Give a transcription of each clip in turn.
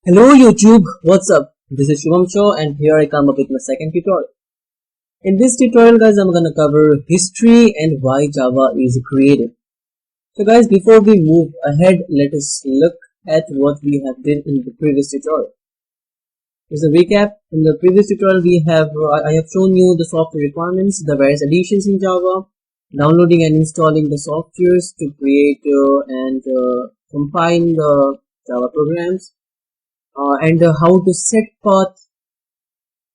Hello YouTube, what's up? This is Shubham Shaw and here I come up with my second tutorial. In this tutorial guys, I'm gonna cover history and why Java is created. So guys, before we move ahead, let us look at what we have done in the previous tutorial. As a recap, in the previous tutorial I have shown you the software requirements, the various additions in Java, downloading and installing the softwares to create and compile the Java programs, and how to set path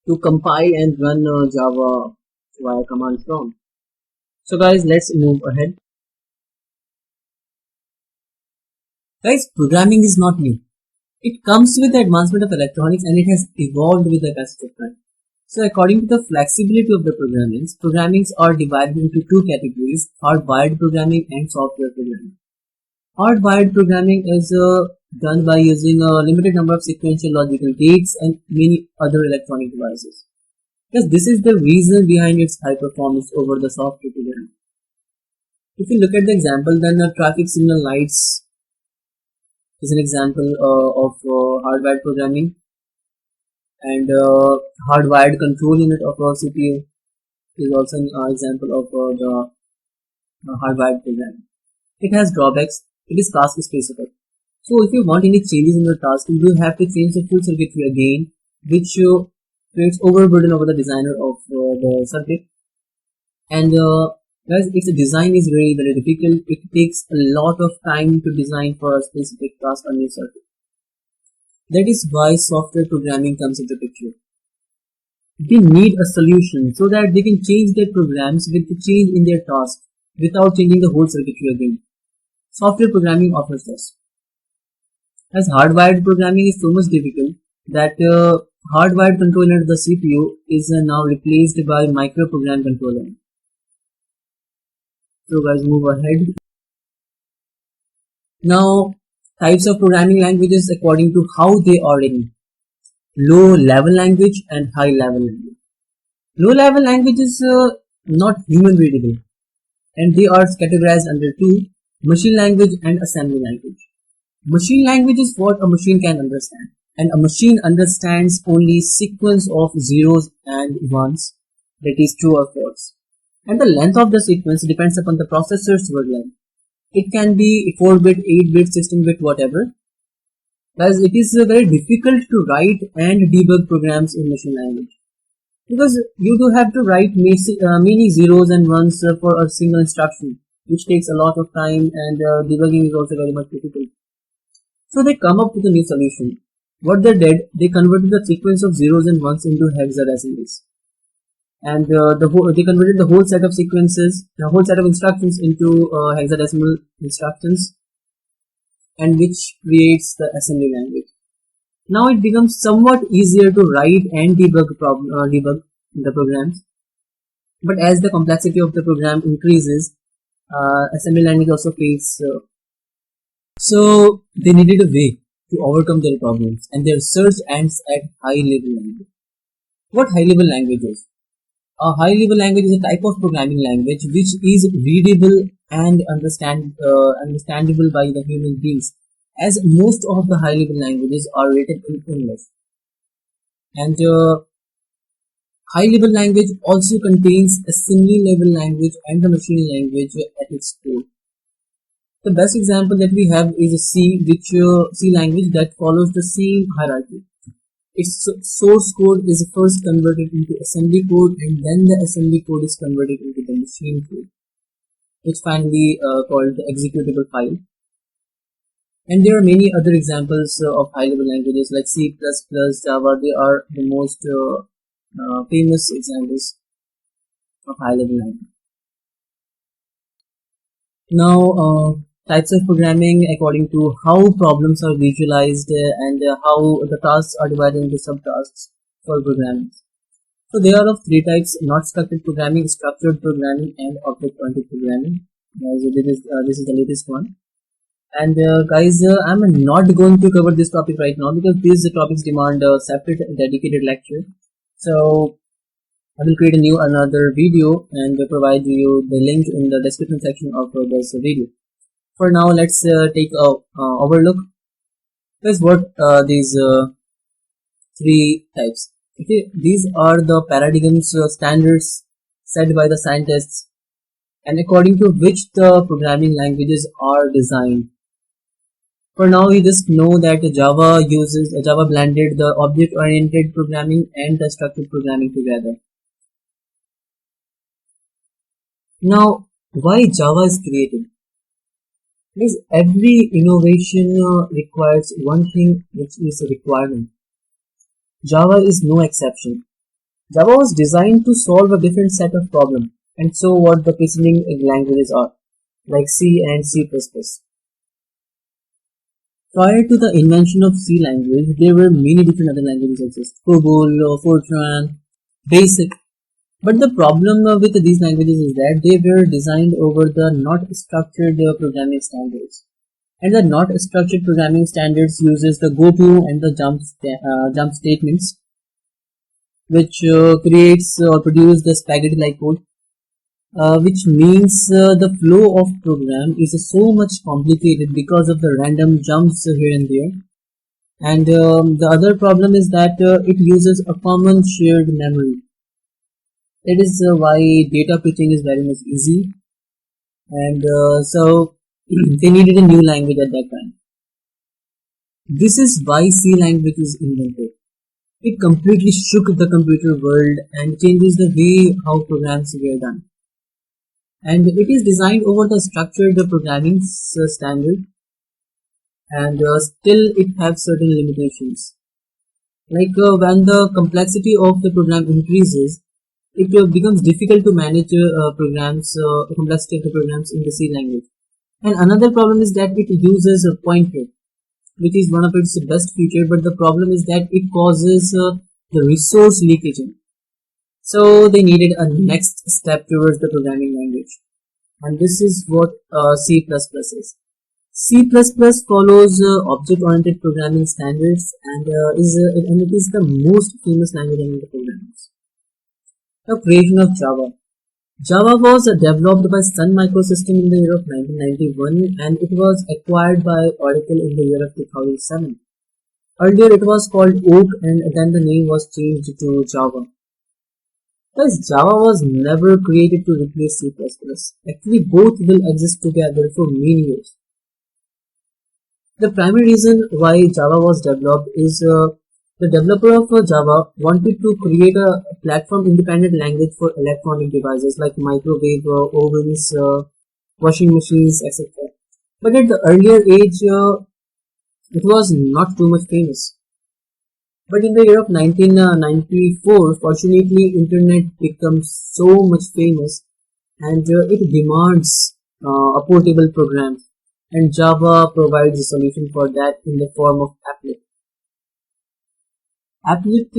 to compile and run Java via command prompt. So guys, let's move ahead. Guys, programming is not new. It comes with the advancement of electronics and it has evolved with the passage of time. So according to the flexibility of the programmings are divided into two categories: hardwired programming and software programming. Hardwired programming is done by using a limited number of sequential logical gates and many other electronic devices. Because this is the reason behind its high performance over the software programming. If you look at the example, then traffic signal lights is an example of hardwired programming, and hardwired control unit of a CPU is also an example of the hardwired programming. It has drawbacks. It is task specific. So if you want any changes in your task, you have to change the full circuitry again, which creates overburden over the designer of the circuit. And guys, its design is very difficult. It takes a lot of time to design for a specific task on your circuit. That is why software programming comes into picture. They need a solution so that they can change their programs with the change in their task without changing the whole circuitry again. Software programming offers this. As hardwired programming is so much difficult that hardwired controller of the CPU is now replaced by microprogram controller. So guys, move ahead. Now, types of programming languages according to how they are written: low level language and high level language. Low level language is not human readable, and they are categorized under two: machine language and assembly language. Machine language is what a machine can understand, and a machine understands only sequence of zeros and ones, that is true or false. And the length of the sequence depends upon the processor's word length. It can be 4-bit, 8-bit, 16-bit, whatever. Guys, it is very difficult to write and debug programs in machine language, because you do have to write many zeros and ones for a single instruction, which takes a lot of time, and debugging is also very much difficult. So they come up with a new solution. What they did, they converted the sequence of zeros and ones into hexadecimals, and they converted the whole set of sequences, the whole set of instructions into hexadecimal instructions, and which creates the assembly language. Now it becomes somewhat easier to write and debug the programs, but as the complexity of the program increases, assembly language also fails. So they needed a way to overcome their problems, and their research ends at high-level language. What high-level language is? A high-level language is a type of programming language which is readable and understandable by the human beings, as most of the high-level languages are written in English. And high-level language also contains assembly-level language and the machine language at its core. The best example that we have is C language that follows the same hierarchy. Its source code is first converted into assembly code, and then the assembly code is converted into the machine code, which finally called the executable file. And there are many other examples of high-level languages like C++, Java. They are the most famous examples of high-level language. Now, types of programming according to how problems are visualized and how the tasks are divided into subtasks for programming. So there are of three types: not structured programming, structured programming, and object-oriented programming. This is the latest one. And guys, I'm not going to cover this topic right now because these topics demand a separate dedicated lecture. So I will create another video and provide you the link in the description section of this video. For now, let's take a overlook. Here's what these three types. Okay, these are the paradigms, standards set by the scientists, and according to which the programming languages are designed. For now, we just know that Java blended the object-oriented programming and the structured programming together. Now, why Java is created? Because every innovation requires one thing, which is a requirement. Java is no exception. Java was designed to solve a different set of problems, and so what the preceding languages are, like C and C++. Prior to the invention of C language, there were many different other languages exist. COBOL, Fortran, BASIC. But the problem with these languages is that they were designed over the not structured programming standards. And the not structured programming standards uses the goto and the jump statements, which creates or produce the spaghetti-like code, which means the flow of program is so much complicated because of the random jumps here and there. And the other problem is that it uses a common shared memory. That is why data fetching is very much easy, and so they needed a new language at that time. This is why C language is invented. It completely shook the computer world and changes the way how programs were done. And it is designed over the structured programming standard, and still it has certain limitations. Like when the complexity of the program increases, it becomes difficult to manage complexity of the programs in the C language. And another problem is that it uses a pointer, which is one of its best features, but the problem is that it causes the resource leakage. So they needed a next step towards the programming language, and this is what C++ is. C++ follows object-oriented programming standards and it is the most famous language among the programmers. The creation of Java. Java was developed by Sun Microsystems in the year of 1991 and it was acquired by Oracle in the year of 2007. Earlier it was called Oak and then the name was changed to Java. Thus, Java was never created to replace C++. Actually, both will exist together for many years. The primary reason why Java was developed is the developer of Java wanted to create a platform-independent language for electronic devices like microwave, ovens, washing machines, etc. But at the earlier age, it was not too much famous. But in the year of 1994, fortunately, internet becomes so much famous and it demands a portable program. And Java provides a solution for that in the form of applet. Applet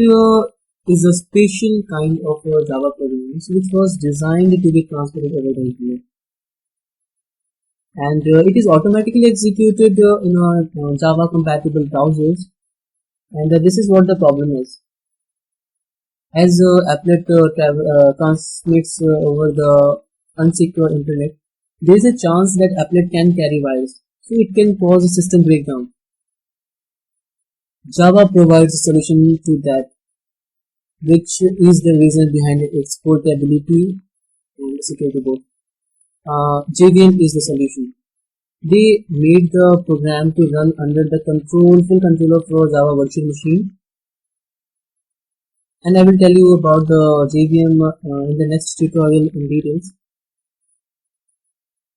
is a special kind of Java program which was designed to be transferred over the internet. And it is automatically executed in Java compatible browsers. And this is what the problem is. As applet transmits over the unsecure internet, there is a chance that applet can carry virus, so it can cause a system breakdown. Java provides a solution to that, which is the reason behind its portability and security both. JVM is the solution. They made the program to run under the full control of Java virtual machine. And I will tell you about the JVM in the next tutorial in details.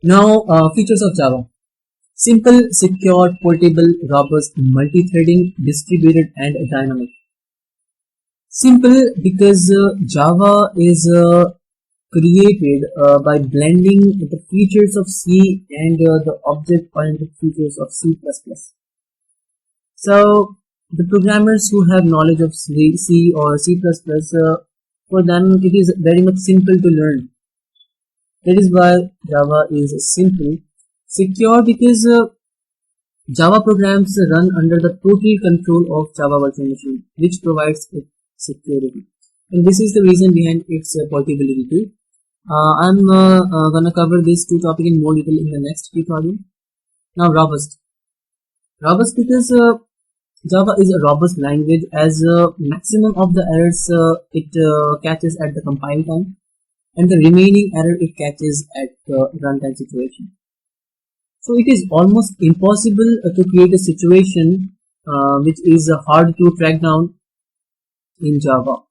Now, features of Java. Simple, secure, portable, robust, multi-threading, distributed and dynamic. Simple because Java is created by blending the features of C and the object-oriented features of C++. So the programmers who have knowledge of C or C++, for them it is very much simple to learn. That is why Java is simple. Secure because Java programs run under the total control of Java virtual machine, which provides it security. And this is the reason behind its portability too. I'm gonna cover these two topics in more detail in the next tutorial. Now, robust. Robust because Java is a robust language as maximum of the errors it catches at the compile time, and the remaining error it catches at the runtime situation. So it is almost impossible to create a situation which is hard to track down in Java.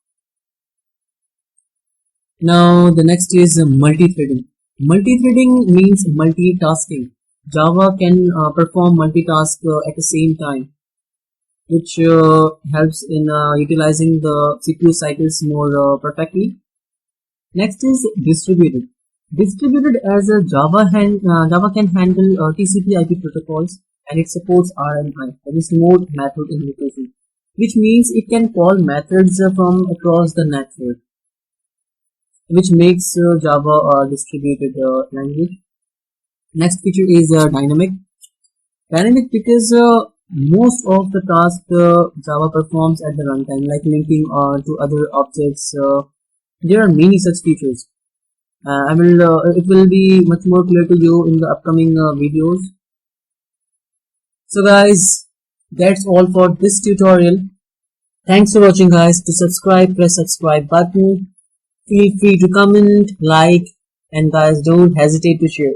Now the next is multi-threading. Multi-threading means multitasking. Java can perform multitask at the same time, which helps in utilizing the CPU cycles more perfectly. Next is distributed. Distributed as a Java can handle TCP/IP protocols, and it supports RMI, that is Remote Method Invocation, which means it can call methods from across the network, which makes Java a distributed language. Next feature is dynamic. Dynamic because most of the tasks Java performs at the runtime, like linking to other objects. There are many such features. It will be much more clear to you in the upcoming videos. So guys, that's all for this tutorial. Thanks for watching guys. To subscribe, press subscribe button. Feel free to comment, like, and guys don't hesitate to share.